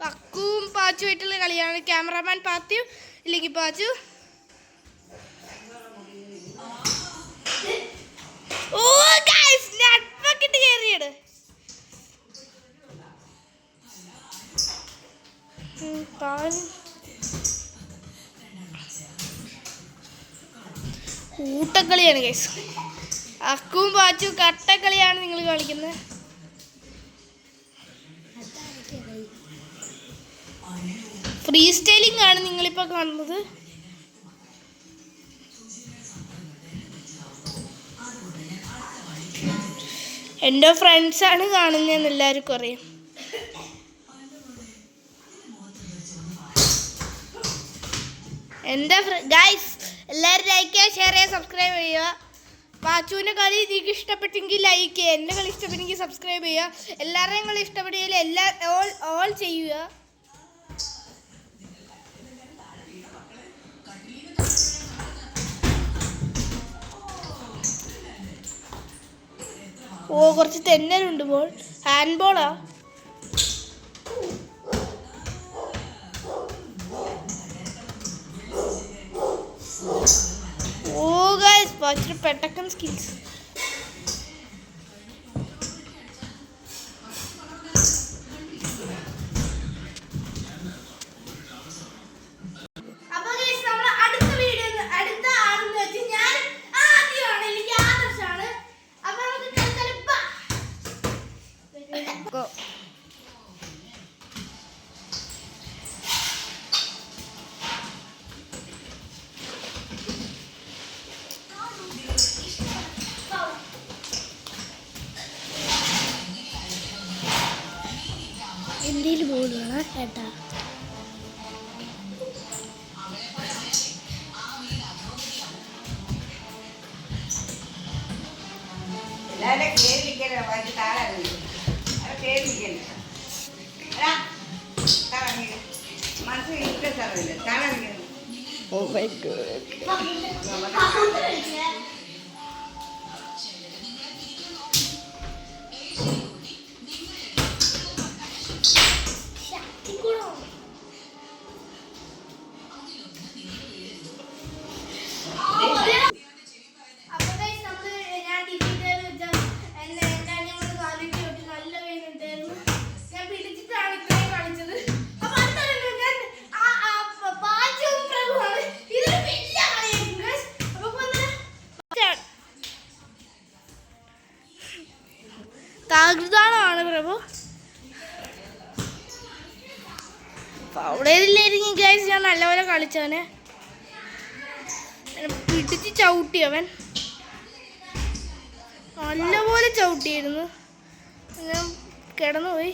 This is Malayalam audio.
പക്കുവും പാച്ചുമായിട്ടുള്ള കളിയാണ്. ക്യാമറാമാൻ പാത്തു ഇല്ലെങ്കിൽ പാച്ചു. ഓ ഗൈസ് നെറ്റ്വർക്കിട്ട് കേറിയത്. കൂട്ടക്കളിയാണ് ഗൈസ്. അക്കുവും പാച്ചും കട്ടക്കളിയാണ് നിങ്ങൾ കളിക്കുന്നത്. ഫ്രീ സ്റ്റൈലിംഗ് ആണ് നിങ്ങളിപ്പോൾ കാണുന്നത്. എൻ്റെ ഫ്രണ്ട്സാണ് കാണുന്നതെന്ന് എല്ലാവർക്കും അറിയാം. എൻ്റെ ഗൈസ് എല്ലാവരും ലൈക്ക് ചെയ്യുക, ഷെയർ ചെയ്യുക, സബ്സ്ക്രൈബ് ചെയ്യുക. പാച്ചുവിൻ്റെ കളി നിങ്ങൾക്ക് ഇഷ്ടപ്പെട്ടെങ്കിൽ ലൈക്ക് ചെയ്യുക, എൻ്റെ കളി ഇഷ്ടപ്പെട്ടെങ്കിൽ സബ്സ്ക്രൈബ് ചെയ്യുക. എല്ലാവരുടെയും കളി ഇഷ്ടപ്പെട്ടെങ്കിൽ ഓൾ ചെയ്യുക. ഓ കുറച്ച് തെന്നലുണ്ട്. ബോൾ ഹാൻഡ് ബോളാ. ഓ ഗൈസ് പാച്ചിന് പെട്ടക്കൻ സ്കിൽസ്. Go. എന്തെങ്കിലും ബോളാണ് കേട്ടാ. Oh my God. താകൃതാണാണ് പ്രഭു. അവിടെ ഇല്ലായിരിക്കും ഗൈസ്, ഞാൻ നല്ലപോലെ കളിച്ചവനെ. പിടിച്ച് ചവിട്ടിയവൻ നല്ലപോലെ ചവിട്ടിയിരുന്നു. ഞാൻ കിടന്നുപോയി.